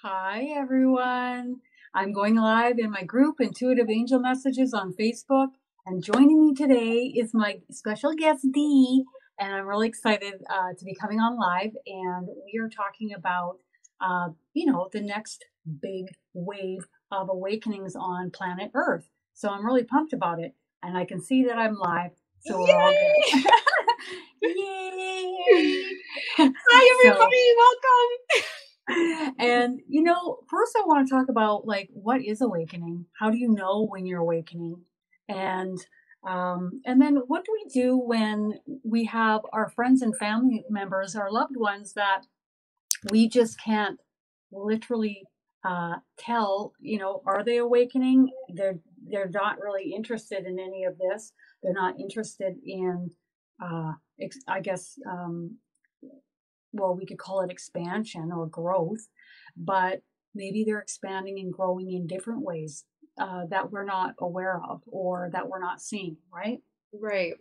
Hi, everyone. I'm going live in my group, Intuitive Angel Messages on Facebook. And joining me today is my special guest, Dee. And I'm really excited to be coming on live. And we are talking about, the next big wave of awakenings on planet Earth. So I'm really pumped about it. And I can see that I'm live. So we're all Yay! good. Yay! Hi, So, everybody. Welcome. and first I want to talk about like what is awakening? How do you know when you're awakening? And and then what do we do when we have our friends and family members, our loved ones that we just can't literally tell, are they awakening? They're not really interested in any of this. They're not interested in I guess well, we could call it expansion or growth, but maybe they're expanding and growing in different ways that we're not aware of or that we're not seeing, right? Right.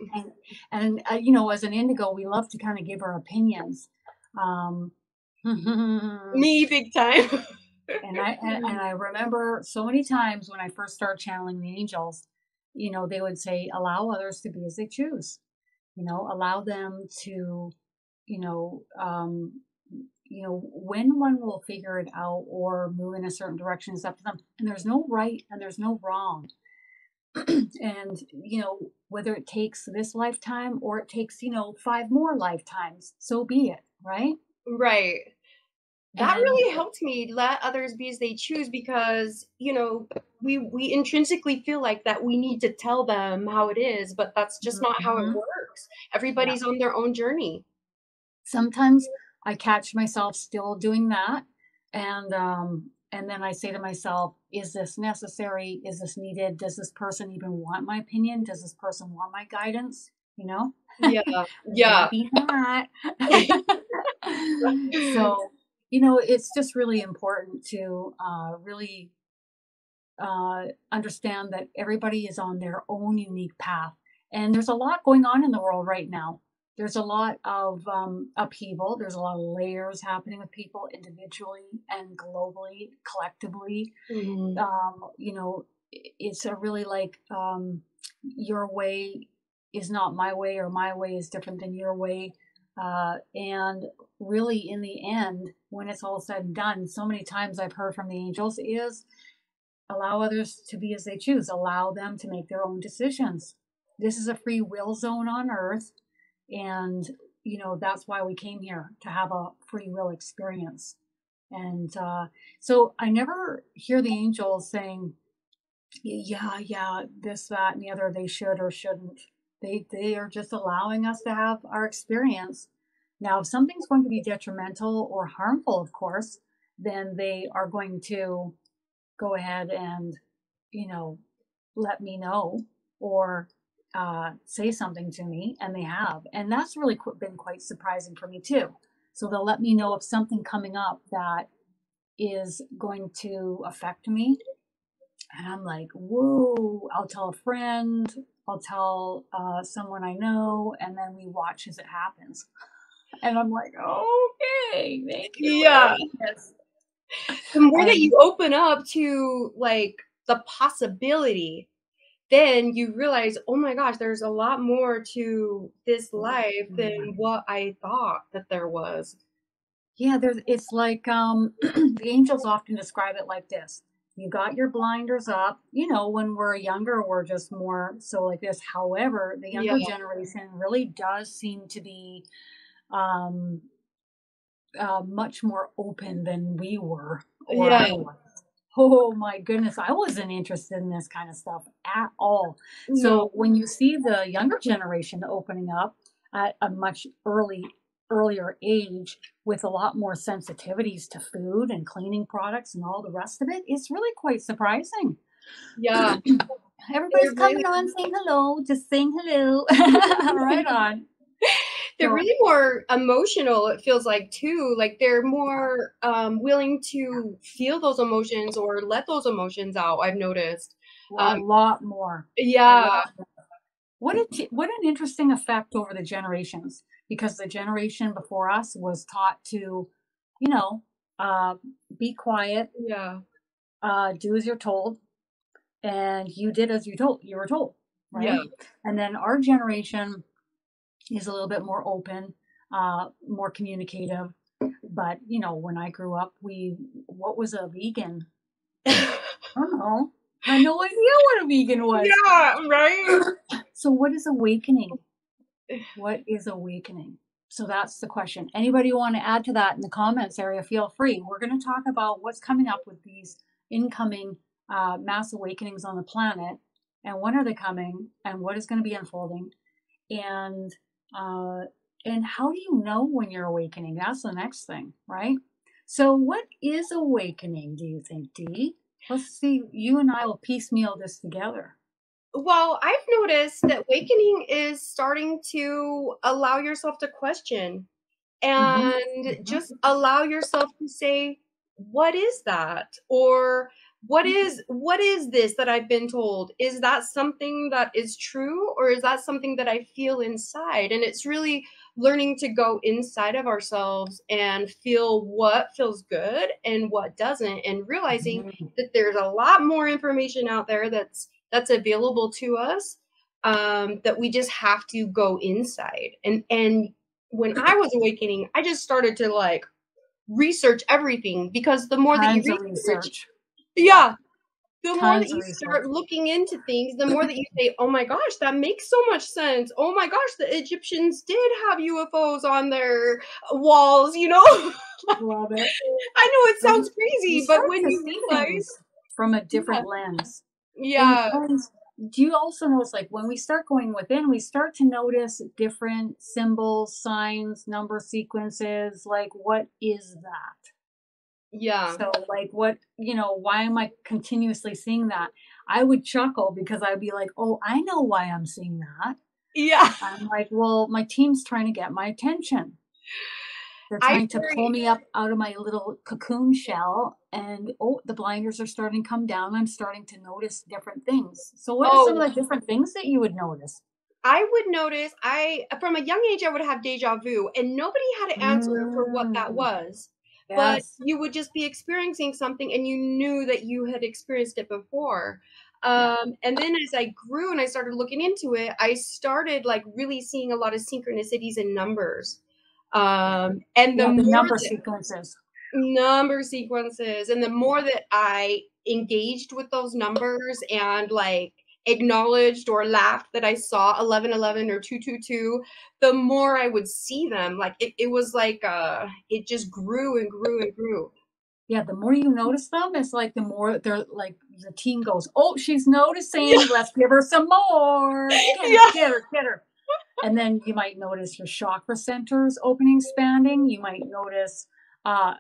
And as an indigo, we love to kind of give our opinions. Um, and Me, big time. I remember so many times when I first started channeling the angels, they would say, allow others to be as they choose. Allow them to you know, um, when one will figure it out or move in a certain direction is up to them. And there's no right and there's no wrong. And, whether it takes this lifetime or it takes, 5 more lifetimes, so be it, right? Right. That And really helped me let others be as they choose because, we intrinsically feel like that we need to tell them how it is, but that's just not how it mhm, works. yeah, Everybody's on their own journey. sometimes I catch myself still doing that. And then I say to myself, is this necessary? Is this needed? Does this person even want my opinion? Does this person want my guidance? Yeah. Yeah. Maybe not. So, it's just really important to really understand that everybody is on their own unique path. And there's a lot going on in the world right now. There's a lot of upheaval. There's a lot of layers happening with people individually and globally, collectively. Mhm. It's a really like your way is not my way, or my way is different than your way. And really, in the end, when it's all said and done, so many times I've heard from the angels is allow others to be as they choose, allow them to make their own decisions. This is a free will zone on earth. And, that's why we came here to have a free will experience. And so I never hear the angels saying, yeah, yeah, this, that, and the other, they should or shouldn't. They are just allowing us to have our experience. Now, if something's going to be detrimental or harmful, of course, then they are going to go ahead and, you know, let me know or say something to me, and they have. And that's really been quite surprising for me, too. So they'll let me know of something coming up that is going to affect me. And I'm like, whoa, I'll tell a friend, I'll tell someone I know, and then we watch as it happens. And I'm like, okay, thank you for Yeah. doing this. The more that And you open up to like the possibility, then you realize, oh my gosh, there's a lot more to this life than what I thought that there was. yeah, it's like the angels often describe it like this. You got your blinders up. When we're younger, we're just more so like this. However, the Yeah. younger generation really does seem to be um, much more open than we were or Yeah. I was. Oh my goodness, I wasn't interested in this kind of stuff at all. No. So when you see the younger generation opening up at a much earlier age with a lot more sensitivities to food and cleaning products and all the rest of it, it's really quite surprising. Yeah. Everybody's They're really coming on saying hello, just saying hello. Right on. they're So really more emotional, it feels like too. Like they're more willing to feel those emotions or let those emotions out, I've noticed. a Um, lot more. A yeah. lot. What an interesting effect over the generations, because the generation before us was taught to, you know, be quiet, Yeah. do as you're told, and you did as you were told, Yeah. right? And then our generation is a little bit more open, more communicative. But you know, when I grew up, what was a vegan? I don't know. I had no idea what a vegan was. Yeah, right? So what is awakening? What is awakening? So that's the question. Anybody want to add to that in the comments area? Feel free. We're going to talk about what's coming up with these incoming mass awakenings on the planet, and when are they coming, and what is going to be unfolding, and uh, and how do you know when you're awakening? That's the next thing, right? So, what is awakening? Do you think, Dee? Let's see. You and I will piecemeal this together. Well, I've noticed that awakening is starting to allow yourself to question Mm-hmm. and Mm-hmm. just allow yourself to say, what is that? Or what is this that I've been told? Is that something that is true, or is that something that I feel inside? And it's really learning to go inside of ourselves and feel what feels good and what doesn't, and realizing Mm-hmm. that there's a lot more information out there that's available to us, that we just have to go inside. And when I was awakening, I just started to like research everything, because the more that you Tons of research, research. Yeah, yeah, the more that tons of you research. start looking into things, the more that you say, oh my gosh, that makes so much sense. Oh my gosh, the Egyptians did have UFOs on their walls, you know? Love it. I know it Like sounds you crazy, but start when to you see realize, things from a yeah, different lens. yeah, And do you also notice, like when we start going within, we start to notice different symbols, signs, number sequences. Like, what is that? yeah, So, like, what, why am I continuously seeing that? I would chuckle because I'd be like, oh, I know why I'm seeing that. yeah. I'm like, well, my team's trying to get my attention. They're I trying to pull very, me up out of my little cocoon shell, and oh, the blinders are starting to come down. I'm starting to notice different things. So, what are some oh, of the different things that you would notice? I would notice, I from a young age, I would have deja vu, and nobody had an answer for what that Mm, was. But yes. you would just be experiencing something and you knew that you had experienced it before. Yeah. And then as I grew and I started looking into it, I started like really seeing a lot of synchronicities in numbers. And the Yeah. The more number that sequences. number sequences, and the more that I engaged with those numbers and like acknowledged or laughed that I saw 1111 or 222, the more I would see them. Like it was like it just grew and grew and grew. Yeah. The more you notice them, it's like the more they're like the team goes, oh, she's Yeah, noticing. Let's give her some more. yeah, Get her, get her. And then you might notice your chakra centers opening, expanding. You might notice, a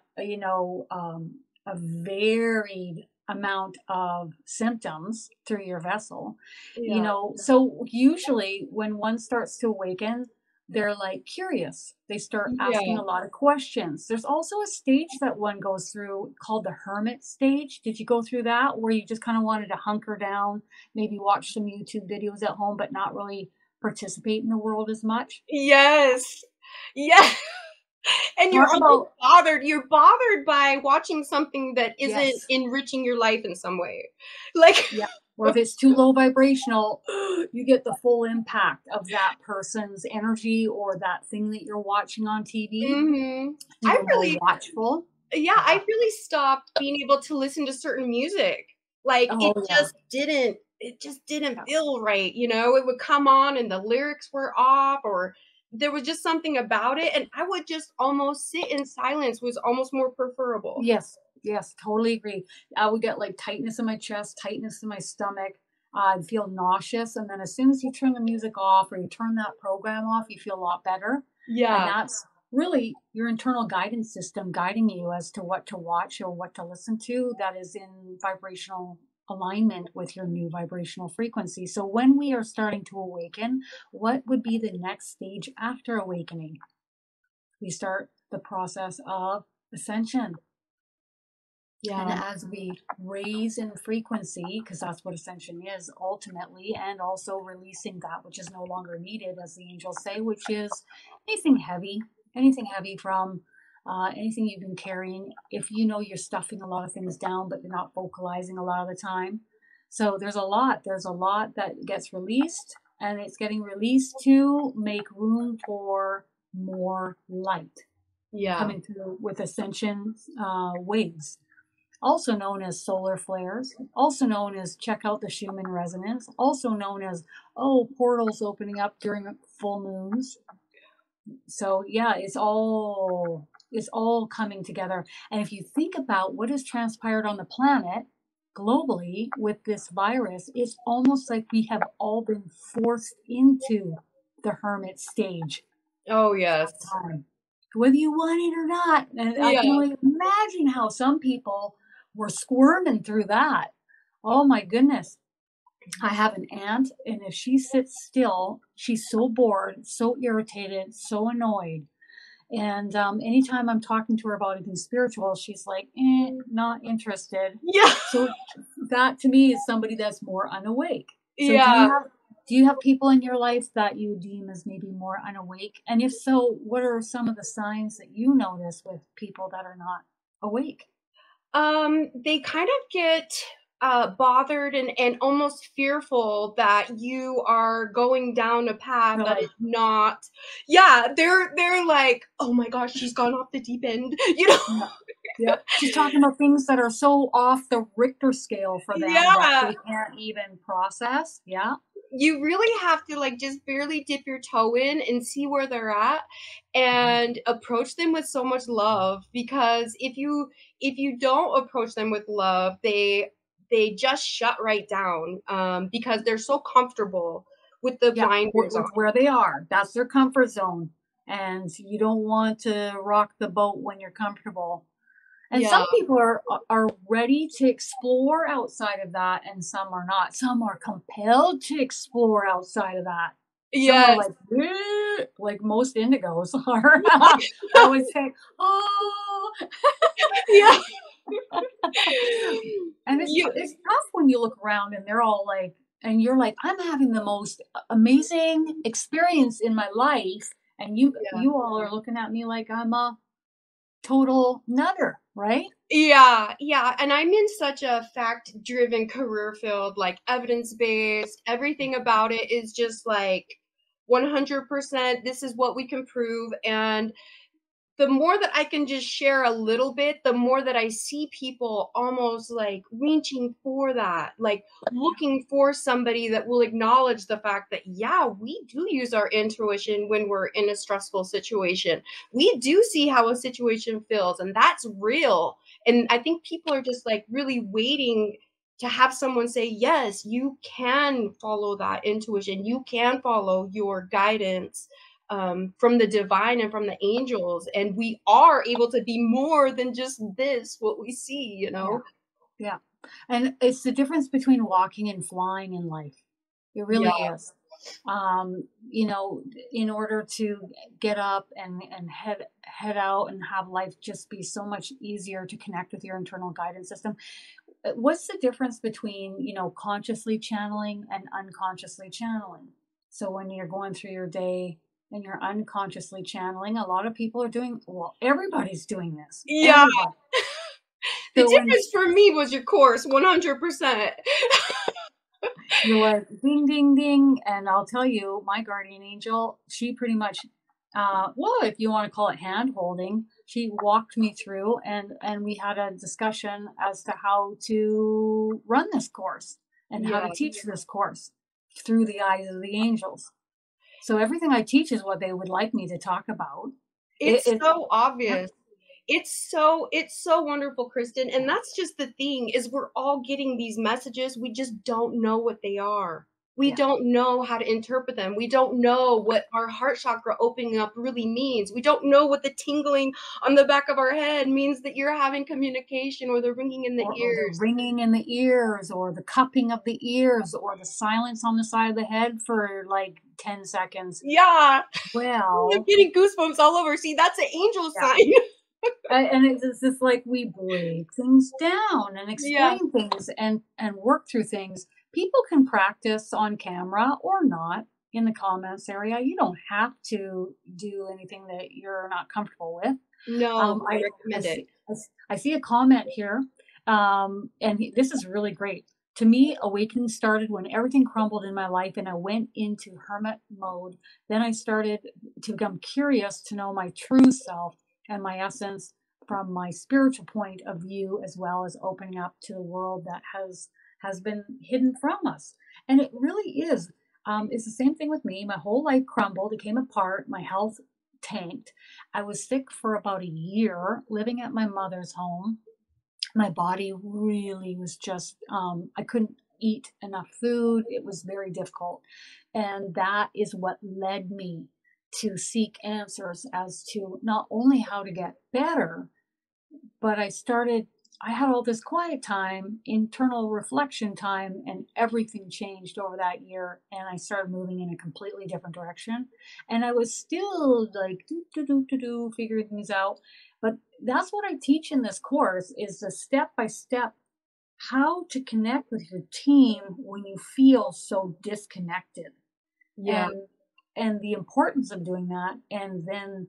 varied amount of symptoms through your vessel. yeah, So usually when one starts to awaken, they're like curious. They start asking yeah. a lot of questions. There's also a stage that one goes through called the hermit stage. Did you go through that where you just kind of wanted to hunker down, maybe watch some YouTube videos at home, but not really participate in the world as much? Yes. Yeah. And you're Talk almost about, bothered. You're bothered by watching something that isn't yes, enriching your life in some way. Like, yeah. Or if it's too low vibrational, you get the full impact of that person's energy or that thing that you're watching on TV. mhm. So I you're more really, watchful. yeah, Yeah. I really stopped being able to listen to certain music. Like, Oh, yeah. it just didn't Yeah. feel right, you know? It would come on and the lyrics were off, or there was just something about it, and I would just almost sit in silence, was almost more preferable. Yes. Yes. Totally agree. I would get like tightness in my chest, tightness in my stomach. I'd feel nauseous. And then as soon as you turn the music off or you turn that program off, you feel a lot better. And Yeah. that's really your internal guidance system guiding you as to what to watch or what to listen to that is in vibrational alignment with your new vibrational frequency. So when we are starting to awaken, what would be the next stage after awakening? We start the process of ascension. And Yeah. as we raise in frequency, because that's what ascension is ultimately, and also releasing that which is no longer needed, as the angels say, which is anything heavy from anything you've been carrying, if you know you're stuffing a lot of things down, but you're not vocalizing a lot of the time. So there's a lot that gets released, and it's getting released to make room for more light Yeah. coming through with ascension waves, also known as solar flares, also known as check out the Schumann resonance, also known as, oh, portals opening up during full moons. So yeah, it's all coming together. And if you think about what has transpired on the planet globally with this virus, it's almost like we have all been forced into the hermit stage Oh, yes. time, whether you want it or not. And I can Yeah. only imagine how some people were squirming through that. Oh my goodness. I have an aunt, and if she sits still, she's so bored, so irritated, so annoyed. And anytime I'm talking to her about anything spiritual, she's like, not interested. Yeah. So that to me is somebody that's more unawake. So Yeah. do you have people in your life that you deem as maybe more unawake? And if so, what are some of the signs that you notice with people that are not awake? They kind of get bothered and almost fearful that you are going down a path They're that like, is not. Yeah, they're like, oh my gosh, she's gone off the deep end, you know? yeah, yeah. She's talking about things that are so off the Richter scale for them that Yeah. they can't even process. Yeah. You really have to like just barely dip your toe in and see where they're at and approach them with so much love, because if you don't approach them with love, they just shut right down, because they're so comfortable with the Yeah, blinders on. with where they are. That's their comfort zone. And you don't want to rock the boat when you're comfortable. And Yeah. some people are ready to explore outside of that, and some are not. Some are compelled to explore outside of that. Some are Yes. like, "Eh," like most indigos are. I would say, oh. Yeah. And You it's tough when you look around and they're all like, and you're like, I'm having the most amazing experience in my life, and Yeah. you all are looking at me like I'm a total nutter, right? Yeah, yeah, and I'm in such a fact-driven career field, like evidence-based. Everything about it is just like 100%, this is what we can prove, and the more that I can just share a little bit, the more that I see people almost like reaching for that, like looking for somebody that will acknowledge the fact that, yeah, we do use our intuition when we're in a stressful situation. We do see how a situation feels, and that's real. And I think people are just like really waiting to have someone say, yes, you can follow that intuition, you can follow your guidance, from the divine and from the angels, and we are able to be more than just this what we see, you Yeah. know. Yeah. And it's the difference between walking and flying in life. It Yeah. really is. You know, in order to get up and head out and have life just be so much easier to connect with your internal guidance system. What's the difference between, consciously channeling and unconsciously channeling? So when you're going through your day and you're unconsciously channeling, a lot of people are doing, well, everybody's doing this. Yeah, Everybody. the So when difference for me was your course 100%. you're like ding, ding, ding. And I'll tell you, my guardian angel, she pretty much, well, if you want to call it hand holding, she walked me through and we had a discussion as to how to run this course and how Yeah, to teach this course through the eyes of the angels. So everything I teach is what they would like me to talk about. it's It so yeah, obvious. It's so wonderful, Kristen, and that's just the thing, is we're all getting these messages, we just don't know what they are. We yeah. don't know how to interpret them. We don't know what our heart chakra opening up really means. We don't know what the tingling on the back of our head means that you're having communication, or the ringing in the Or the ears. ringing in the ears, or the cupping of the ears, or the silence on the side of the head for like 10 seconds. Yeah, I'm Well, getting goosebumps all over. See, that's an angel yeah. sign. And it's just like we break things down and Yeah. explain things and work through things. People can practice on camera or not in the comments area. You don't have to do anything that you're not comfortable with. No, but I I recommend it. see, I see a comment here, this is really great. To me, awakening started when everything crumbled in my life and I went into hermit mode. Then I started to become curious to know my true self and my essence from my spiritual point of view, as well as opening up to the world that has been hidden from us. And it really is. It's the same thing with me. My whole life crumbled. It came apart. My health tanked. I was sick for about a year, living at my mother's home. My body really was just, I couldn't eat enough food. It was very difficult. And that is what led me to seek answers as to not only how to get better, but I had all this quiet time, internal reflection time, and everything changed over that year. And I started moving in a completely different direction. And I was still like, figuring things out. But that's what I teach in this course is the step by step how to connect with your team when you feel so disconnected. Yeah. And the importance of doing that, and then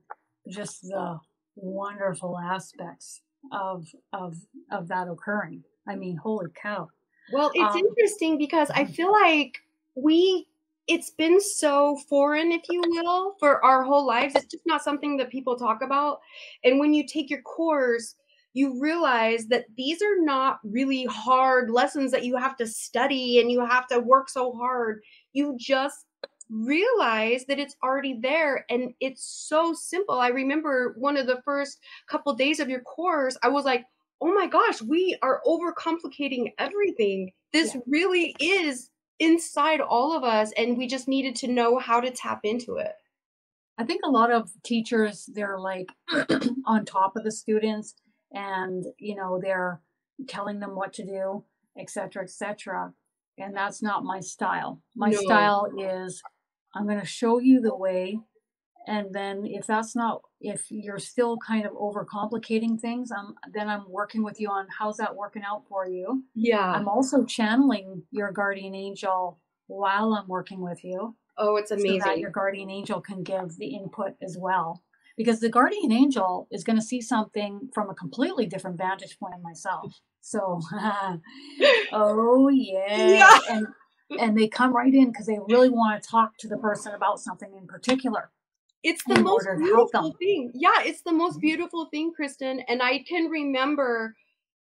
just the wonderful aspects of of of that occurring. I mean, holy cow. Well, it's um interesting because I feel like we it's been so foreign, if you will, for our whole lives. It's just not something that people talk about. And when you take your course, you realize that these are not really hard lessons that you have to study and you have to work so hard. You just realize that it's already there and it's so simple. I remember one of the first couple days of your course, I was like, oh my gosh, we are overcomplicating everything. This yeah, really is inside all of us, and we just needed to know how to tap into it. I think a lot of teachers, they're like on top of the students, and they're telling them what to do, etc., etc. And that's not my style. My No. style is, I'm going to show you the way. And then if you're still kind of overcomplicating things, then I'm working with you on how's that working out for you. Yeah. I'm also channeling your guardian angel while I'm working with you, Oh, it's so that amazing. your guardian angel can give the input as well. Because the guardian angel is going to see something from a completely different vantage point than myself. So, oh Yeah. yes, and they come right in because they really want to talk to the person about something in particular It's the in most order to help beautiful them. thing. Yeah, it's the most beautiful thing, Kristen, and I can remember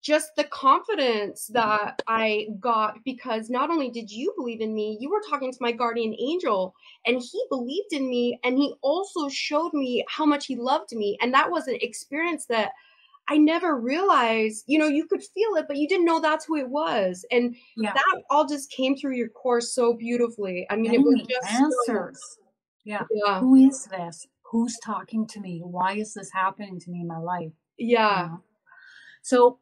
just the confidence that I got because not only did you believe in me, you were talking to my guardian angel and he believed in me and he also showed me how much he loved me. And that was an experience that I never realized, you could feel it, but you didn't know that's who it was. And Yeah, that all just came through your course so beautifully. I mean, it getting was the just so, answers. Yeah, yeah, who is this? Who's talking to me? Why is this happening to me in my life? You yeah. know. So,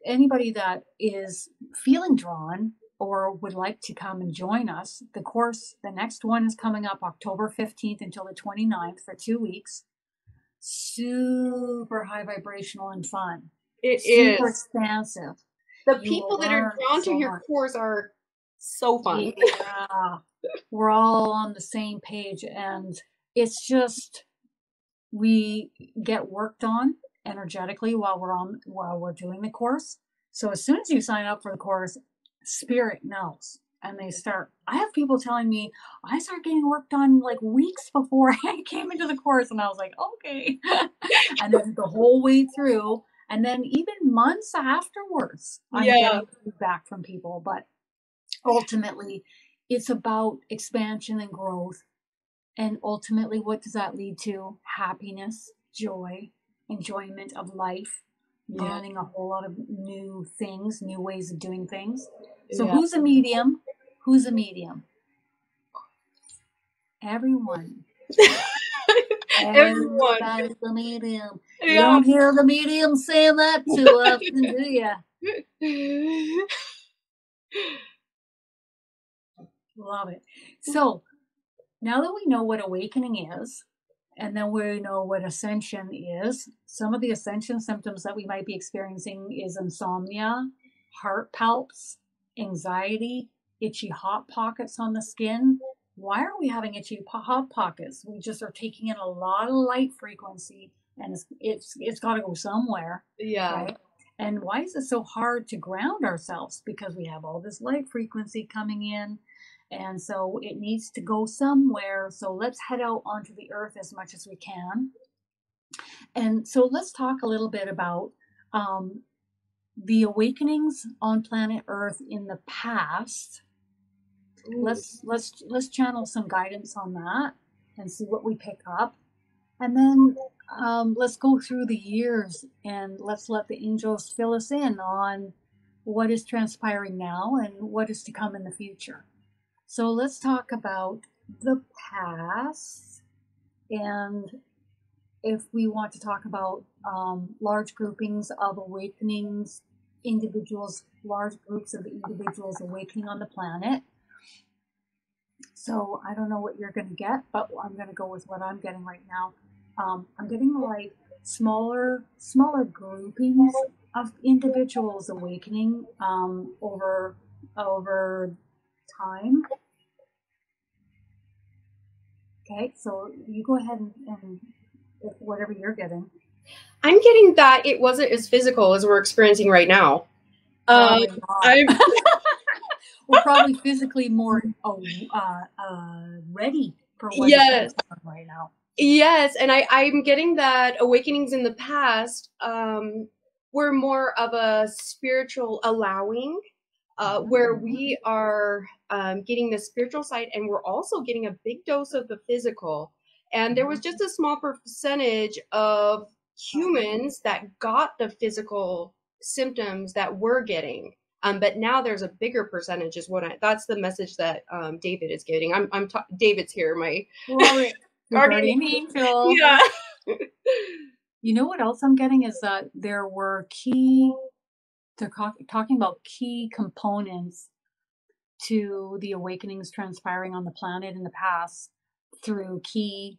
anybody that is feeling drawn or would like to come and join us, the next one is coming up October 15th until the 29th for 2 weeks. Super high vibrational and fun, It super is. expansive. The You will people that are learn drawn to so your much. course are so fun. Yeah, we're all on the same page, and it's just we get worked on energetically while we're doing the course. So as soon as you sign up for the course, spirit knows. And they start, I have people telling me I start getting worked on like weeks before I came into the course. And I was like, okay. And then the whole way through, and then even months afterwards, I'm Yeah. getting feedback from people. But ultimately, it's about expansion and growth, and ultimately, what does that lead to? Happiness, joy, enjoyment of life, Yeah. learning a whole lot of new things, new ways of doing things. So, Yeah. who's a medium? Who's a medium? Everyone. Everyone. Everybody's a medium. You Yeah. don't hear the medium saying that too often, do you? Love it. So, now that we know what awakening is, and then we know what ascension is, some of the ascension symptoms that we might be experiencing is insomnia, heart palps, anxiety, itchy hot pockets on the skin. Why are we having itchy hot pockets? We just are taking in a lot of light frequency and it's got to go somewhere, Yeah. right? And why is it so hard to ground ourselves? Because we have all this light frequency coming in, and so it needs to go somewhere. So let's head out onto the earth as much as we can. And so let's talk a little bit about um, the awakenings on planet Earth in the past. Ooh. Let's channel some guidance on that and see what we pick up. And then let's go through the years and let's let the angels fill us in on what is transpiring now and what is to come in the future. So let's talk about the past. And if we want to talk about large groupings of awakenings, individuals, large groups of individuals awakening on the planet. So I don't know what you're going to get, but I'm going to go with what I'm getting right now. I'm getting like smaller groupings of individuals awakening over time. Okay, so you go ahead and if whatever you're getting. I'm getting that it wasn't as physical as we're experiencing right now. Probably not. I'm We're probably physically more ready for what is yes. transpiring right now. Yes, and I'm getting that awakenings in the past were more of a spiritual allowing, where we are getting the spiritual side, and we're also getting a big dose of the physical. And there was just a small percentage of humans that got the physical symptoms that we're getting. But now there's a bigger percentage is that's the message that David is getting. David's here, my Guardian angel. yeah. You know what else I'm getting is that there were they're talking about key components to the awakenings transpiring on the planet in the past through key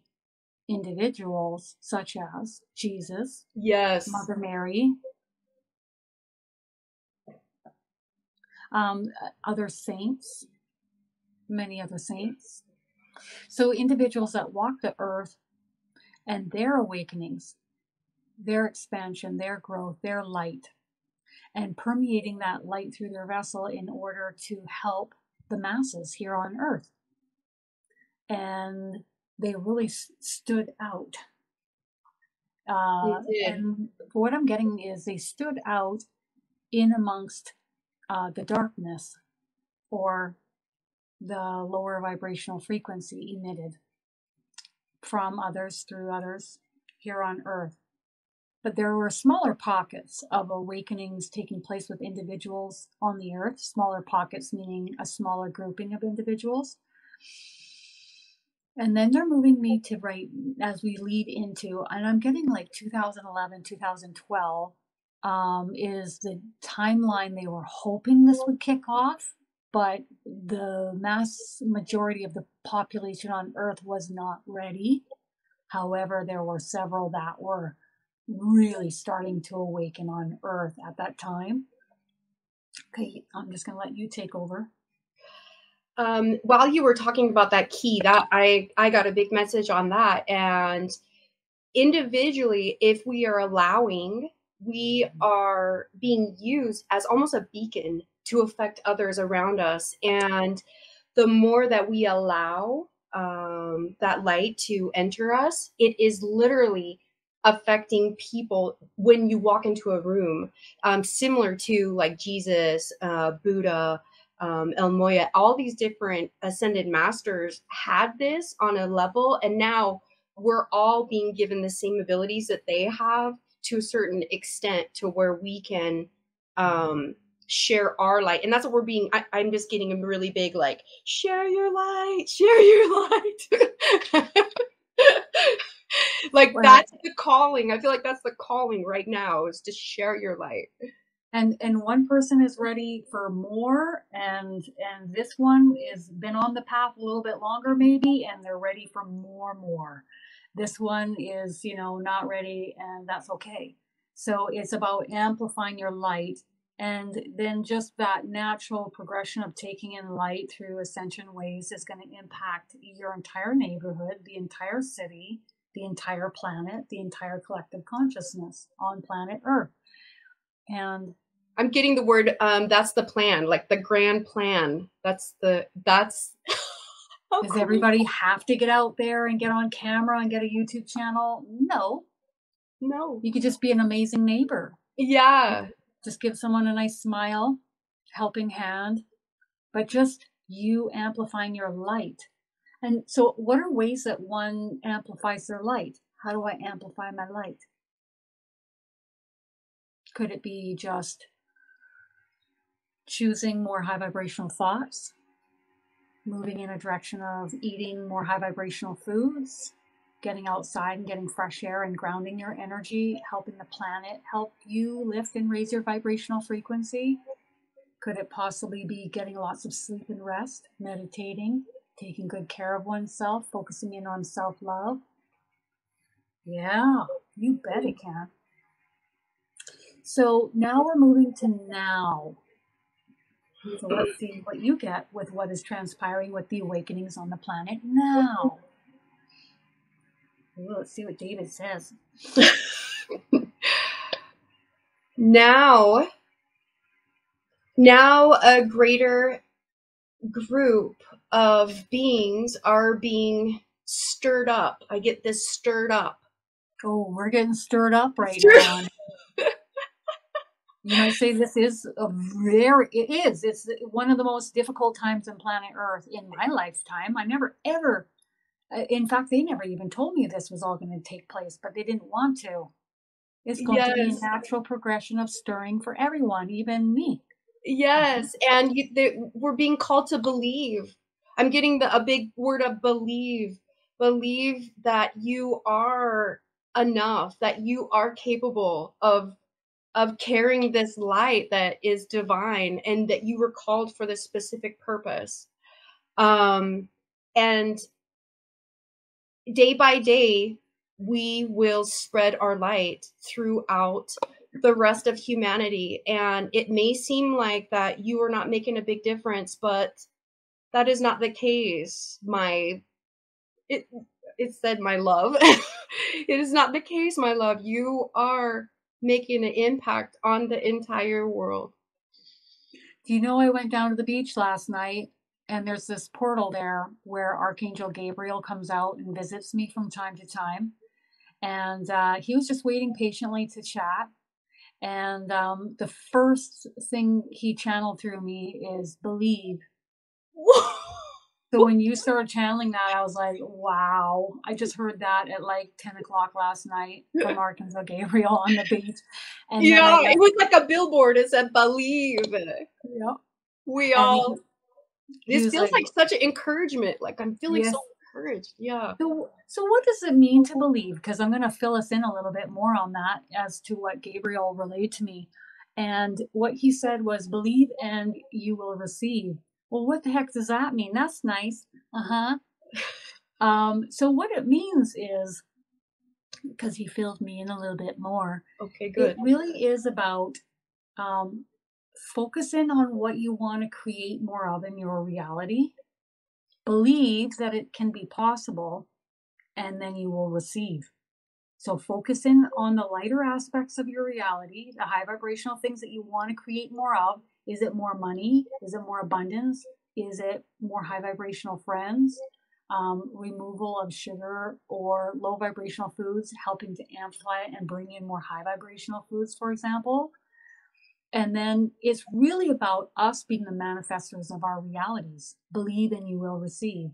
individuals such as Jesus, Yes. Mother Mary, other saints, many other saints. So individuals that walk the earth and their awakenings, their expansion, their growth, their light, and permeating that light through their vessel in order to help the masses here on earth. And they really stood out. And what I'm getting is they stood out in amongst the darkness or the lower vibrational frequency emitted from others through others here on earth. But there were smaller pockets of awakenings taking place with individuals on the earth, smaller pockets meaning a smaller grouping of individuals. And then they're moving me to right as we lead into, and I'm getting like 2011, 2012 is the timeline they were hoping this would kick off, but the mass majority of the population on Earth was not ready. However, there were several that were really starting to awaken on Earth at that time. Okay, I'm just going to let you take over. While you were talking about that key, that I got a big message on that. And individually, if we are allowing, we are being used as almost a beacon to affect others around us. And the more that we allow that light to enter us, it is literally affecting people when you walk into a room, similar to like Jesus, Buddha, El Moya, all these different ascended masters had this on a level, and now we're all being given the same abilities that they have to a certain extent to where we can share our light. And that's what we're being, I'm just getting a really big, like, share your light. Like, Well, that's the calling. I feel like that's the calling right now, is to share your light. And one person is ready for more, and this one is been on the path a little bit longer maybe, and they're ready for more. This one is, not ready, and that's okay. So it's about amplifying your light, and then just that natural progression of taking in light through ascension ways is going to impact your entire neighborhood, the entire city, the entire planet, the entire collective consciousness on planet Earth. And I'm getting the word, that's the plan, like the grand plan. That's how does cool. everybody have to get out there and get on camera and get a YouTube channel? No. No. You could just be an amazing neighbor. Yeah. Just give someone a nice smile, helping hand, but just you amplifying your light. And so, what are ways that one amplifies their light? How do I amplify my light? Could it be just choosing more high vibrational thoughts, moving in a direction of eating more high vibrational foods, getting outside and getting fresh air and grounding your energy, helping the planet help you lift and raise your vibrational frequency? Could it possibly be getting lots of sleep and rest, meditating, taking good care of oneself, focusing in on self-love? Yeah, you bet it can. So now we're moving to now. So let's see what you get with what is transpiring with the awakenings on the planet now. Ooh, let's see what David says. Now a greater group of beings are being stirred up. I get this stirred up. Oh, we're getting stirred up right now. You might say this is it's one of the most difficult times on planet Earth in my lifetime. I never ever, in fact, they never even told me this was all going to take place, but they didn't want to. It's going to be a natural progression of stirring for everyone, even me. Yes, and we're being called to believe. I'm getting a big word of believe. Believe that you are enough, that you are capable of carrying this light that is divine, and that you were called for this specific purpose. And day by day, we will spread our light throughout the rest of humanity. And it may seem like that you are not making a big difference, but that is not the case. It said, my love. It is not the case, my love. You are making an impact on the entire world. Do you know, I went down to the beach last night, and there's this portal there where Archangel Gabriel comes out and visits me from time to time. And he was just waiting patiently to chat. And the first thing he channeled through me is believe. So when you started channeling that, I was like, wow. I just heard that at like 10 o'clock last night from Archangel Gabriel on the beach. And yeah, it was like a billboard. It said, believe. Yeah. We all, this feels like such an encouragement. Like, I'm feeling so encouraged. Yeah. So what does it mean to believe? Because I'm going to fill us in a little bit more on that as to what Gabriel relayed to me. And what he said was, believe and you will receive. Well, what the heck does that mean? That's nice. So what it means is, because he filled me in a little bit more. Okay, good. It really is about focusing on what you want to create more of in your reality. Believe that it can be possible, and then you will receive. So focus in on the lighter aspects of your reality, the high vibrational things that you want to create more of. Is it more money? Is it more abundance? Is it more high vibrational friends? Removal of sugar or low vibrational foods, helping to amplify it and bring in more high vibrational foods, for example. And then it's really about us being the manifestors of our realities. Believe and you will receive.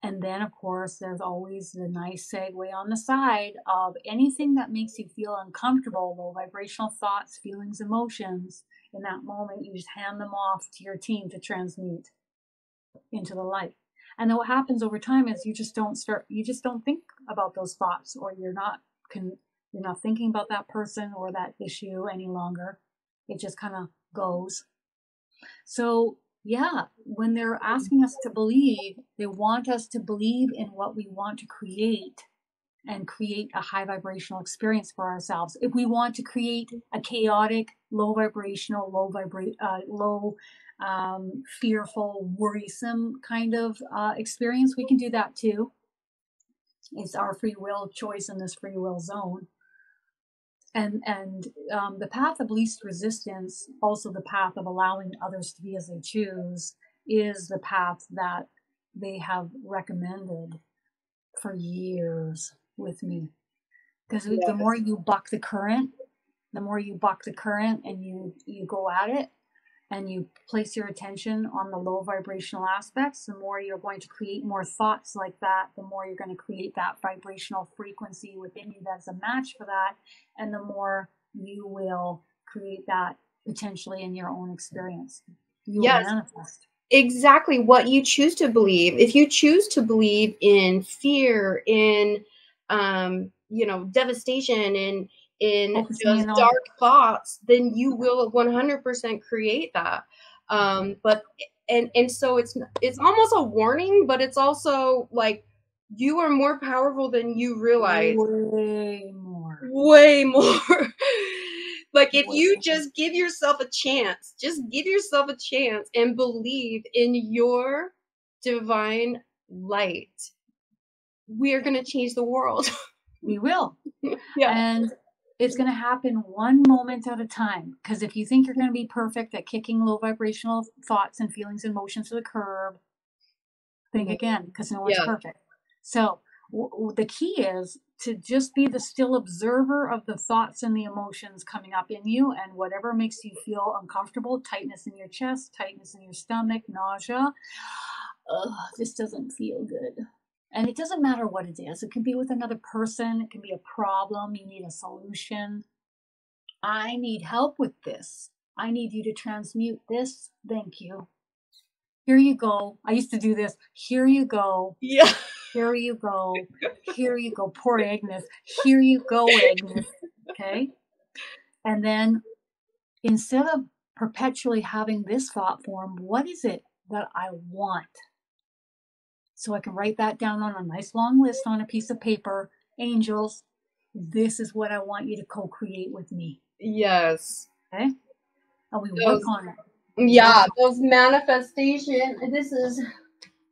And then, of course, there's always the nice segue on the side of anything that makes you feel uncomfortable, low vibrational thoughts, feelings, emotions. In that moment, you just hand them off to your team to transmute into the light. And then what happens over time is you just don't think about those thoughts, or you're not thinking about that person or that issue any longer. It just kind of goes. So yeah, when they're asking us to believe, they want us to believe in what we want to create and create a high vibrational experience for ourselves. If we want to create a chaotic, low vibrational, fearful, worrisome kind of experience, we can do that too. It's our free will choice in this free will zone. And the path of least resistance, also the path of allowing others to be as they choose, is the path that they have recommended for years with me. Because the more you buck the current, and you go at it, and you place your attention on the low vibrational aspects, the more you're going to create more thoughts like that, the more you're going to create that vibrational frequency within you that's a match for that, and the more you will create that potentially in your own experience. You will manifest. Exactly what you choose to believe. If you choose to believe in fear, in devastation, in just dark thoughts, then you will 100% create that. But so it's almost a warning, but it's also like you are more powerful than you realize. Way more. Like if you just give yourself a chance, and believe in your divine light, we are going to change the world. We will. And it's going to happen one moment at a time. Because if you think you're going to be perfect at kicking low vibrational thoughts and feelings and emotions to the curb, think again, because no one's perfect. So the key is to just be the still observer of the thoughts and the emotions coming up in you, and whatever makes you feel uncomfortable, tightness in your chest, tightness in your stomach, nausea. This doesn't feel good. And it doesn't matter what it is. It can be with another person. It can be a problem. You need a solution. I need help with this. I need you to transmute this. Thank you. Here you go. I used to do this. Here you go. Yeah. Here you go. Here you go. Poor Agnes. Here you go, Agnes. Okay? And then instead of perpetually having this thought form, what is it that I want? So I can write that down on a nice long list on a piece of paper. Angels, this is what I want you to co-create with me. Yes. Okay? And we work on it. Yeah, those manifestation. This is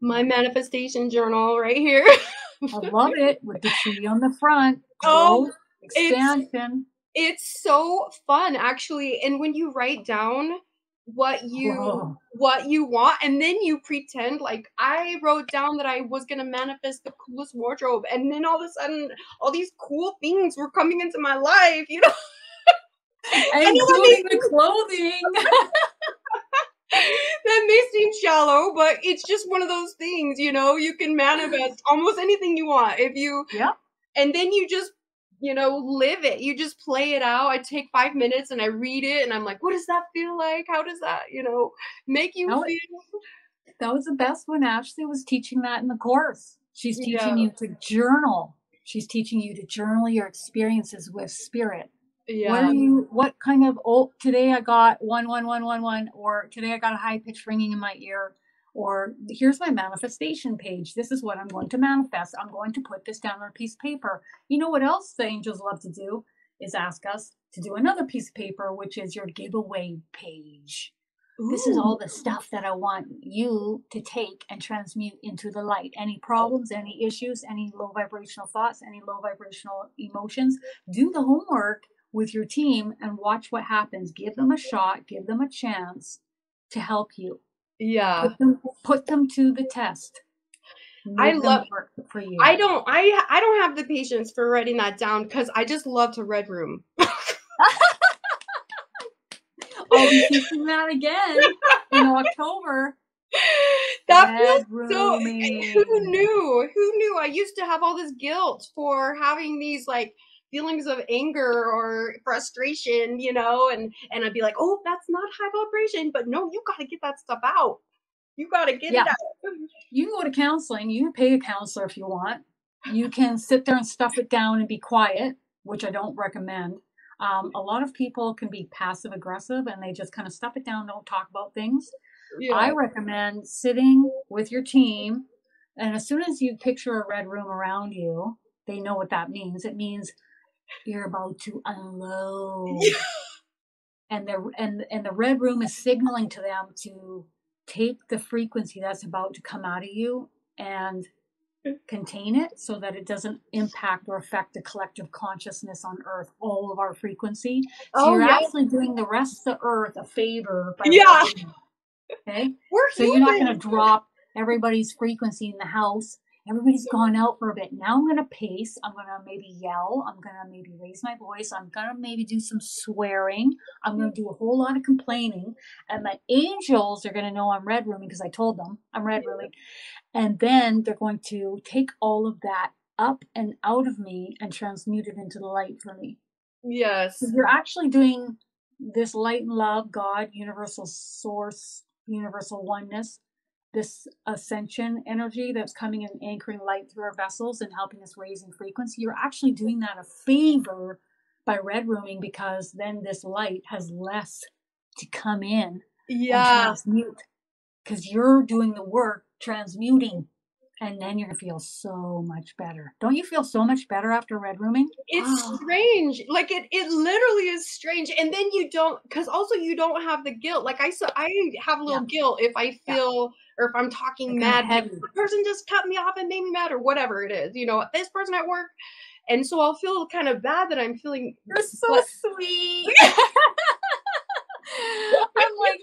my manifestation journal right here. I love it, with the tree on the front. Growth, expansion. It's so fun, actually. And when you write down what you want, and then you pretend, like I wrote down that I was gonna manifest the coolest wardrobe, and then all of a sudden all these cool things were coming into my life, including the clothing. That may seem shallow, but it's just one of those things, you can manifest almost anything you want if you and then you just live it. You just play it out. I take 5 minutes and I read it and I'm like, what does that feel like? How does that, make you feel? That was the best one. Ashley was teaching that in the course. She's teaching you to journal. She's teaching you to journal your experiences with spirit. Yeah. What kind of, today I got 11111, or today I got a high pitch ringing in my ear, or here's my manifestation page. This is what I'm going to manifest. I'm going to put this down on a piece of paper. You know what else the angels love to do is ask us to do another piece of paper, which is your giveaway page. Ooh. This is all the stuff that I want you to take and transmute into the light. Any problems, any issues, any low vibrational thoughts, any low vibrational emotions, do the homework with your team and watch what happens. Give them a shot, give them a chance to help you. Yeah. Put them to the test. I love work for you. I don't have the patience for writing that down because I just love to red room. I'll be teaching that again in October. That feels so. Who knew? I used to have all this guilt for having these feelings of anger or frustration, and I'd be like, oh, that's not high vibration, but no, you got to get that stuff out. You got to get it out. You can go to counseling. You can pay a counselor if you want. You can sit there and stuff it down and be quiet, which I don't recommend. A lot of people can be passive aggressive and they just kind of stuff it down, don't talk about things. Yeah. I recommend sitting with your team, and as soon as you picture a red room around you, they know what that means. It means you're about to unload. And the red room is signaling to them to take the frequency that's about to come out of you and contain it so that it doesn't impact or affect the collective consciousness on Earth, all of our frequency. So Oh you're yeah. actually doing the rest of the Earth a favor by red Yeah. rooming. Okay? We're So you're not going to human. drop everybody's frequency in the house. Everybody's gone out for a bit. Now I'm going to pace. I'm going to maybe yell. I'm going to maybe raise my voice. I'm going to maybe do some swearing. I'm going to do a whole lot of complaining. And my angels are going to know I'm red rooming because I told them I'm red rooming. And then they're going to take all of that up and out of me and transmute it into the light for me. Yes. So you're actually doing this light and love, God, universal source, universal oneness, this ascension energy that's coming and anchoring light through our vessels and helping us raise in frequency. You're actually doing that a favor by red rooming, because then this light has less to come in and transmute, because you're doing the work transmuting, and then you're gonna feel so much better. Don't you feel so much better after red rooming? It's strange. Like it literally is strange. And then you don't, because also you don't have the guilt. Like I have a little guilt if I feel, or if I'm talking Like mad, like heavy. the person just cut me off and made me mad or whatever it is, this person at work. And so I'll feel kind of bad that I'm feeling. You're so sweet. I'm like,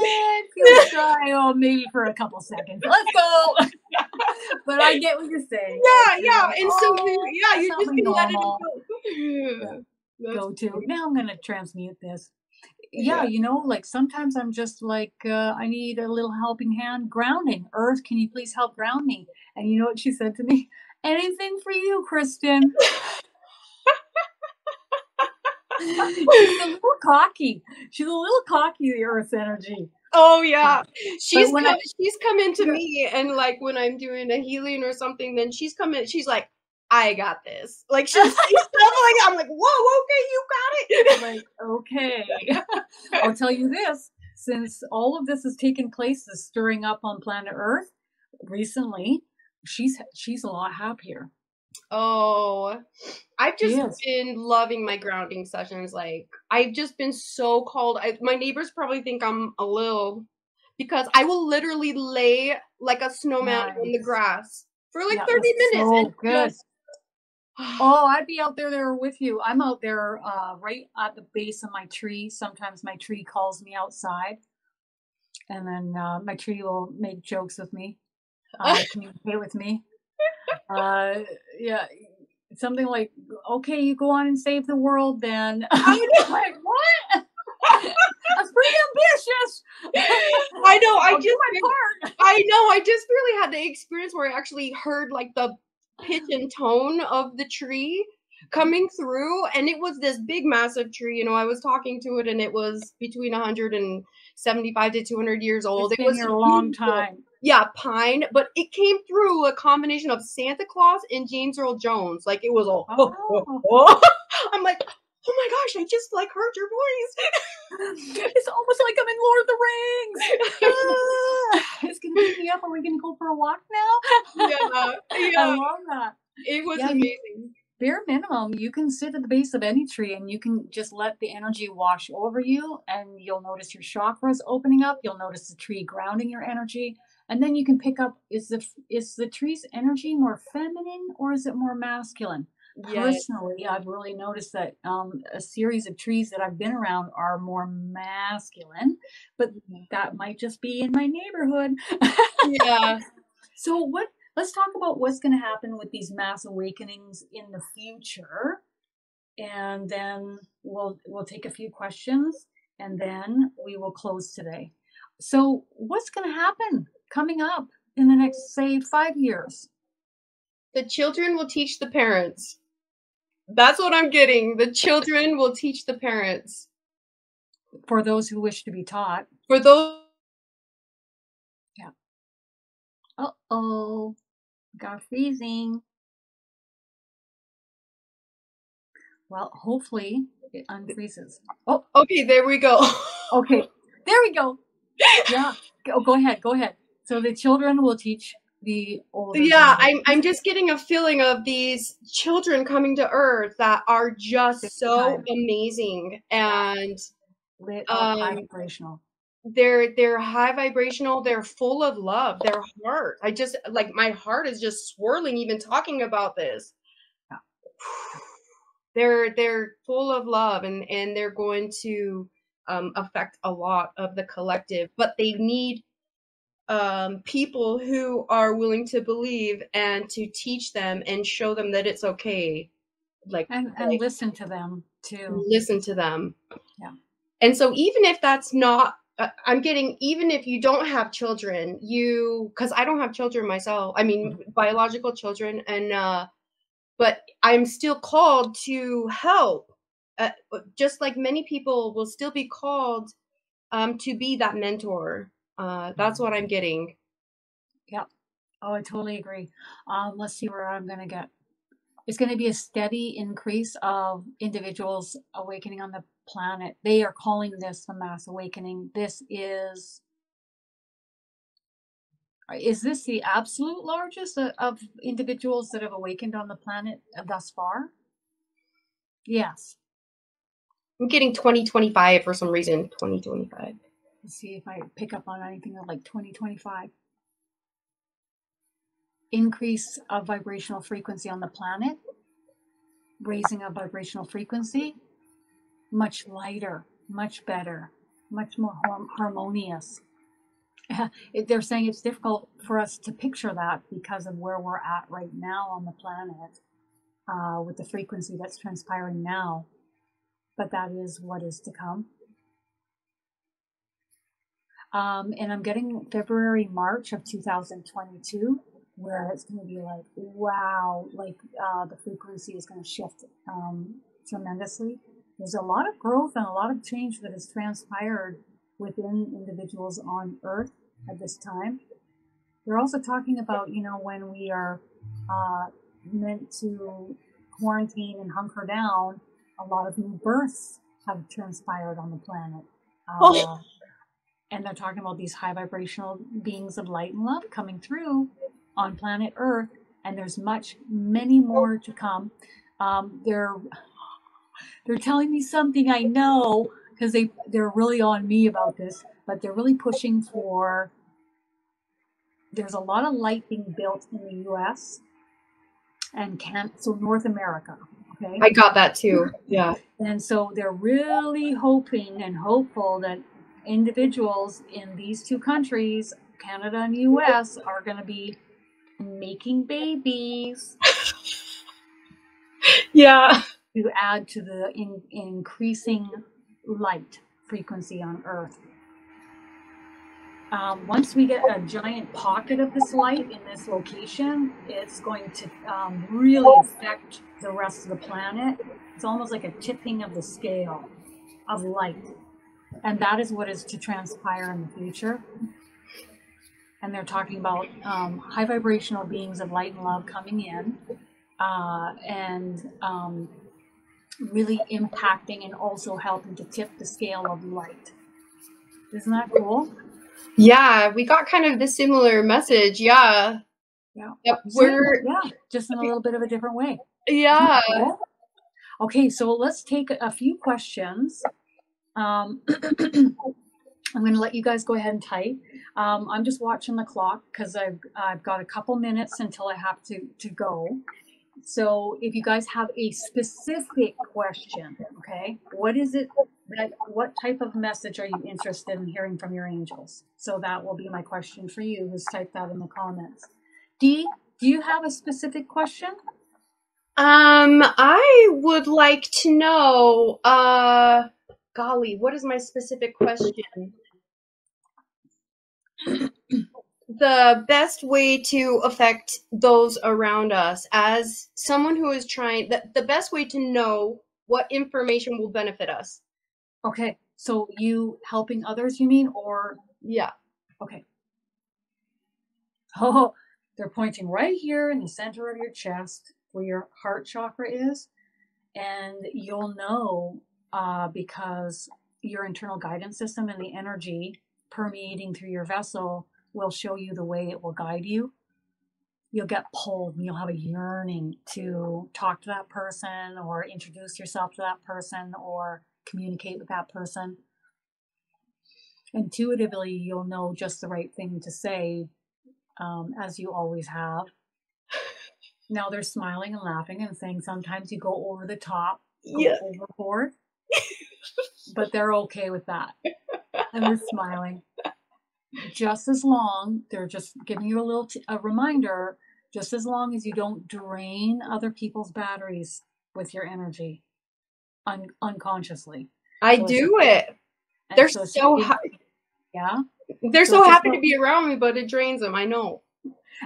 I feel shy. Oh, maybe for a couple seconds. Let's go. But I get what you're saying. Yeah. And so you that's just not can let it normal. go. Go to. Now I'm gonna transmute this. Yeah. Like sometimes I'm just like, I need a little helping hand grounding. Earth, can you please help ground me? And you know what she said to me? Anything for you, Kristin. She's a little cocky. She's a little cocky, the Earth energy. Oh yeah. She's come into Yeah. me, and like when I'm doing a healing or something, then she's like, I got this. Like she'll say stuff like that. I'm like, whoa, okay, you got it. Like, okay. I'll tell you this, since all of this has taken place, the stirring up on planet Earth recently, she's a lot happier. Oh, I've She just is. been loving my grounding sessions. Like I've just been so called. My neighbors probably think I'm a little, because I will literally lay like a snowman on the grass for like 30 minutes so and good. just Oh, I'd be out there with you. I'm out there right at the base of my tree. Sometimes my tree calls me outside, and then my tree will make jokes with me, communicate with me. Yeah, something like, okay, you go on and save the world then. I'm like, what? That's pretty ambitious. I know. I'll do my part. I know. I just really had the experience where I actually heard like the pitch and tone of the tree coming through, and it was this big, massive tree. I was talking to it, and it was between 175 to 200 years old. It's It been was here a long time. Yeah, pine, but it came through a combination of Santa Claus and James Earl Jones. Like it was all. I'm like, oh my gosh, I just like heard your voice. It's almost like I'm in Lord of the Rings. It's gonna pick me up. Are we gonna go for a walk now? Yeah. I love that. It was amazing. Bare minimum, you can sit at the base of any tree and you can just let the energy wash over you, and you'll notice your chakras opening up. You'll notice the tree grounding your energy. And then you can pick up, is the tree's energy more feminine or is it more masculine? Yes. Personally, I've really noticed that a series of trees that I've been around are more masculine, but that might just be in my neighborhood. Yeah. So let's talk about what's going to happen with these mass awakenings in the future. And then we'll take a few questions, and then we will close today. So what's going to happen coming up in the next, say, 5 years? The children will teach the parents. That's what I'm getting. The children will teach the parents. For those who wish to be taught. For those. Yeah. Uh-oh. Got freezing. Well, hopefully it unfreezes. Oh. Okay, there we go. Okay. There we go. Yeah. Go ahead. So the children will teach the older. Yeah, I'm just getting a feeling of these children coming to Earth that are just so amazing and lit up, high vibrational. they're high vibrational, they're full of love, their heart. I just like my heart is just swirling even talking about this. Yeah. They're full of love, and they're going to affect a lot of the collective, but they need people who are willing to believe and to teach them and show them that it's okay. And listen to them too. Listen to them. Yeah. And so even if that's not, I'm getting, even if you don't have children, because I don't have children myself, I mean, biological children, and, but I'm still called to help. Just like many people will still be called to be that mentor. That's what I'm getting. Yeah. Oh, I totally agree. Let's see where I'm going to get. It's going to be a steady increase of individuals awakening on the planet. They are calling this the mass awakening. Is this the absolute largest of individuals that have awakened on the planet thus far? Yes. I'm getting 2025 for some reason. 2025. Let's see if I pick up on anything like 2025. Increase of vibrational frequency on the planet, raising of vibrational frequency, much lighter, much better, much more harmonious. They're saying it's difficult for us to picture that because of where we're at right now on the planet, with the frequency that's transpiring now. But that is what is to come. And I'm getting February, March of 2022, where it's going to be like, wow, like the frequency is going to shift tremendously. There's a lot of growth and a lot of change that has transpired within individuals on Earth at this time. They're also talking about, when we are meant to quarantine and hunker down, a lot of new births have transpired on the planet. And they're talking about these high vibrational beings of light and love coming through on planet Earth, and there's many more to come. They're telling me something I know, because they're really on me about this, but they're really pushing for. There's a lot of light being built in the U.S. and so North America. Okay, I got that too. Yeah. And so they're really hoping and hopeful that individuals in these two countries, Canada and US, are going to be making babies. Yeah. To add to the increasing light frequency on Earth. Once we get a giant pocket of this light in this location, it's going to really affect the rest of the planet. It's almost like a tipping of the scale of light. And that is what is to transpire in the future. And they're talking about high vibrational beings of light and love coming in and really impacting and also helping to tip the scale of light. Isn't that cool? Yeah, we got kind of the similar message. Yeah. Yeah. Yep. Just in a little bit of a different way. Yeah. Cool? Okay, so let's take a few questions. I'm going to let you guys go ahead and type. I'm just watching the clock because I've got a couple minutes until I have to go. So if you guys have a specific question, okay, what type of message are you interested in hearing from your angels? So that will be my question for you who's typed that in the comments. Dee, do you have a specific question? I would like to know, golly, what is my specific question? The best way to affect those around us as someone who is trying, the best way to know what information will benefit us. Okay, so you helping others, you mean, or? Yeah. Okay. Oh, they're pointing right here in the center of your chest where your heart chakra is. And you'll know because your internal guidance system and the energy permeating through your vessel will show you the way it will guide you. You'll get pulled and you'll have a yearning to talk to that person or introduce yourself to that person or communicate with that person. Intuitively, you'll know just the right thing to say, as you always have. Now they're smiling and laughing and saying sometimes you go over the top, go Yeah. overboard, but they're okay with that. And they're smiling. Just as long, they're just giving you a reminder, just as long as you don't drain other people's batteries with your energy unconsciously. I So it's just, do it. and They're so it's just so being, yeah. they're So so it's just happy to be around me, but it drains them. I know.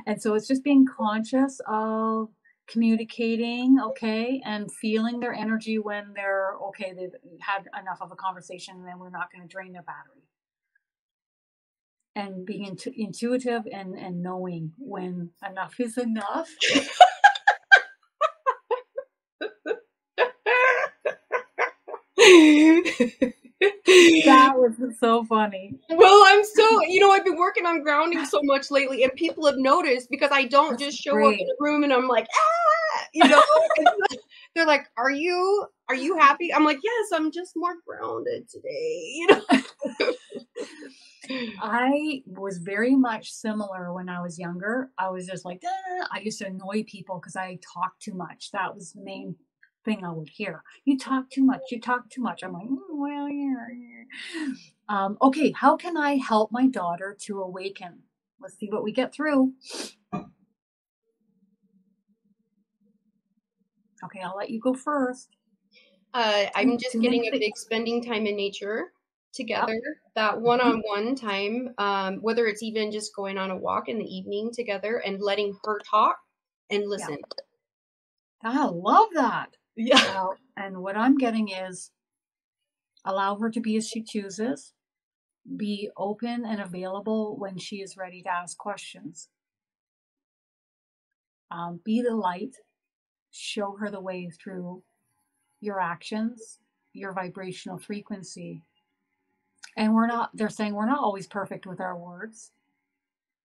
And so it's just being conscious of communicating, okay, and feeling their energy when they're okay, they've had enough of a conversation, and then we're not going to drain their battery. And being intuitive and knowing when enough is enough. That was so funny. Well, I'm so, I've been working on grounding so much lately, and people have noticed because I don't That's just show up in great. a room and I'm like, and they're like, are you happy? I'm like, yes, I'm just more grounded today. I was very much similar when I was younger. I was just like, "Ah." I used to annoy people because I talked too much. That was the main thing I would hear. You talk too much. You talk too much. I'm like, well, yeah. Okay, how can I help my daughter to awaken? Let's see what we get through. Okay, I'll let you go first. I'm just Too many getting a things. big spending time in nature Yep. together, that one-on-one time, whether it's even just going on a walk in the evening together and letting her talk and Yeah. listen. I love that. Yeah. And what I'm getting is allow her to be as she chooses. Be open and available when she is ready to ask questions. Be the light. Show her the way through your actions, your vibrational frequency. And they're saying we're not always perfect with our words,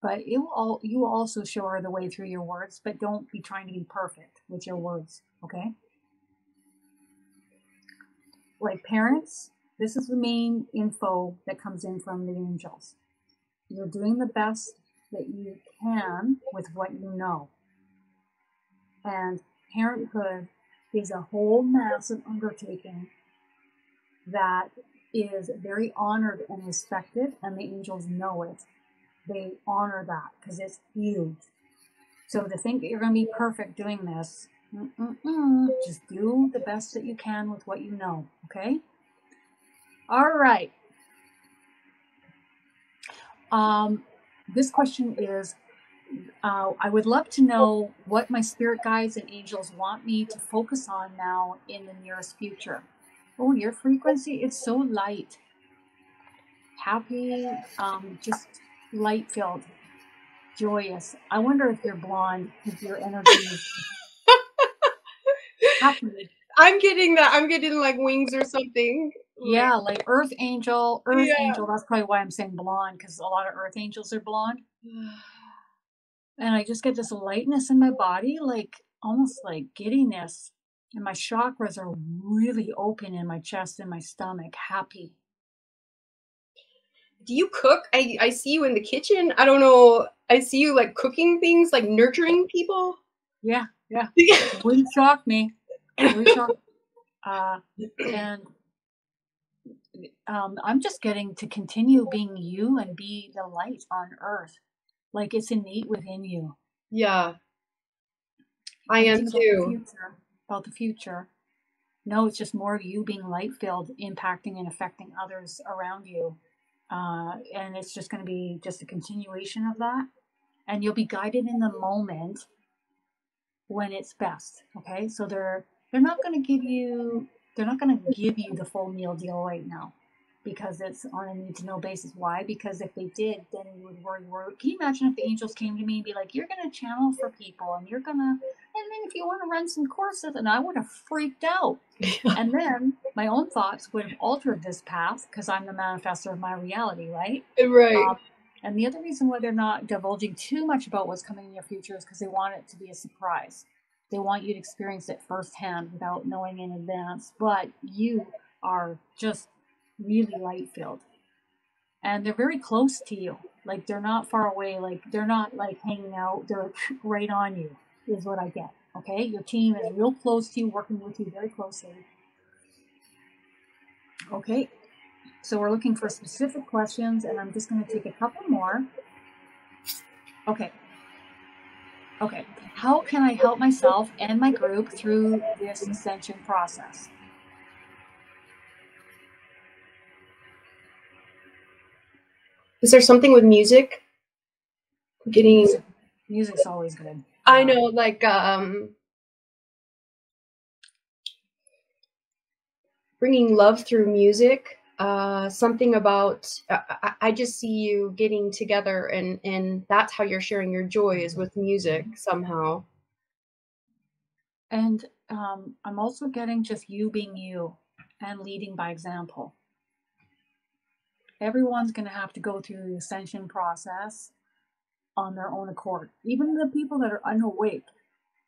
but you will also show her the way through your words, but don't be trying to be perfect with your words, okay? Like parents, this is the main info that comes in from the angels. You're doing the best that you can with what you know. And parenthood is a whole massive undertaking that is very honored and respected, and the angels know it. They honor that because it's huge. So to think that you're going to be perfect doing this, just do the best that you can with what you know, okay? All right. This question is, I would love to know what my spirit guides and angels want me to focus on now in the nearest future. Oh, your frequency is so light, happy, just light filled, joyous. I wonder if you're blonde because your energy is happy. I'm getting that. I'm getting like wings or something. Like, Yeah, like Earth Angel. Earth yeah. Angel, that's probably why I'm saying blonde because a lot of Earth Angels are blonde. And I just get this lightness in my body, like almost like giddiness. And my chakras are really open in my chest and my stomach, happy. Do you cook? I see you in the kitchen. I don't know. I see you like cooking things, like nurturing people. Yeah, yeah. Wouldn't shock me. Wouldn't shock. And I'm just getting to continue being you and be the light on earth. Like it's innate within you. Yeah, I am Anything too. about the future. No, it's just more of you being light filled, impacting and affecting others around you. And it's just going to be just a continuation of that. And you'll be guided in the moment when it's best. Okay, so they're not going to give you the full meal deal right now because it's on a need to know basis. Why? Because if they did, then you would worry. Can you imagine if the angels came to me and be like, "You're going to channel for people, and you're gonna, and then if you want to run some courses," and I would have freaked out. And then my own thoughts would have altered this path because I'm the manifestor of my reality, right? Right. And the other reason why they're not divulging too much about what's coming in your future is because they want it to be a surprise. They want you to experience it firsthand without knowing in advance. But you are just really light filled. and they're very close to you. Like they're not far away. Like they're not like hanging out. They're right on you is what I get. Okay. Your team is real close to you, working with you very closely. Okay. So we're looking for specific questions, and I'm just going to take a couple more. Okay. Okay. How can I help myself and my group through this ascension process? Is there something with music? Music's always good. I know, like bringing love through music. Something about I just see you getting together, and that's how you're sharing your joy, is with music somehow. And I'm also getting just you being you and leading by example. Everyone's going to have to go through the ascension process on their own accord. Even the people that are unawake,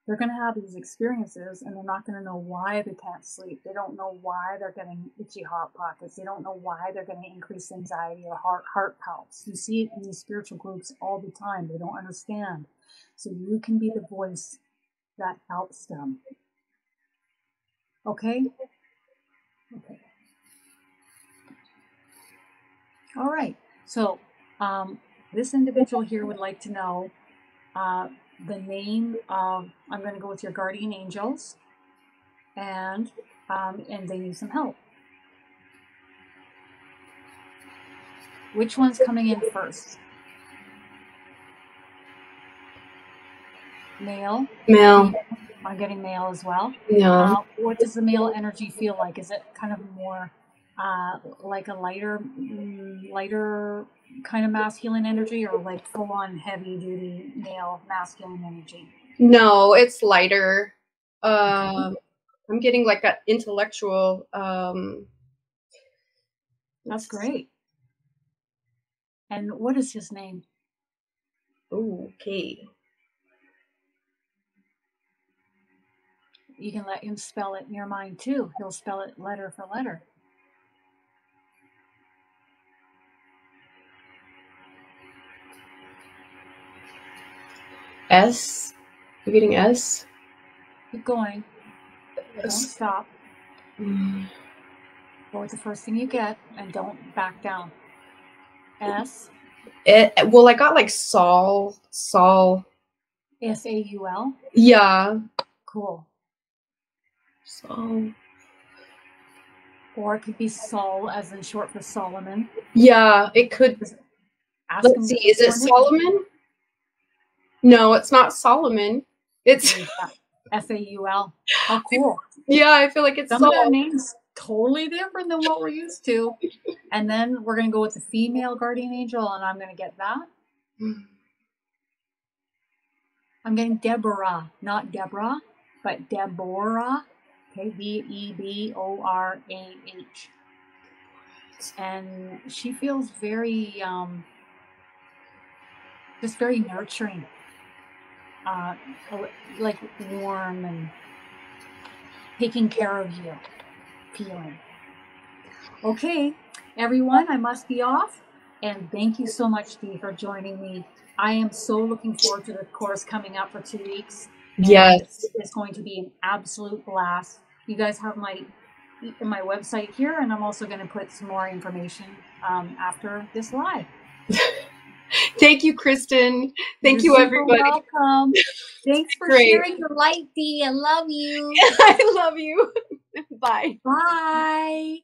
they're going to have these experiences, and they're not going to know why they can't sleep. They don't know why they're getting itchy hot pockets. They don't know why they're getting increased anxiety or heart palps. You see it in these spiritual groups all the time. They don't understand. So you can be the voice that helps them. Okay? Okay. All right. So this individual here would like to know the name of, I'm going to go with your guardian angels, and they need some help. Which one's coming in first? Male? Male. I'm getting male as well. No. What does the male energy feel like? Is it kind of more like a lighter kind of masculine energy, or like full-on heavy-duty male masculine energy? No, it's lighter. I'm getting like that intellectual. That's great. And what is his name? Okay. You can let him spell it in your mind too. He'll spell it letter for letter. S. You're getting S? Keep going. Don't stop. Go with the first thing you get, and don't back down. S. Well, I got like Saul. Saul. Yeah. Cool. Saul. Or it could be Saul, as in short for Solomon. Yeah, it could. Let's see. Is it Solomon? No, it's not Solomon. It's Saul. How cool. Yeah, I feel like it's some of their names totally different than what we're used to. And then we're going to go with the female guardian angel, and I'm going to get that. I'm getting Deborah, not Deborah, but Deborah. Okay, Deborah. And she feels very, just very nurturing, like warm and taking care of you feeling. Okay, everyone, I must be off. And thank you so much, Dee, for joining me. I am so looking forward to the course coming up for 2 weeks. Yes. It's going to be an absolute blast. You guys have my website here, and I'm also going to put some more information after this live. Thank you, Kristin. Thank you, everybody. Welcome. Thanks for sharing your light, Dee. I love you. I love you. Bye. Bye.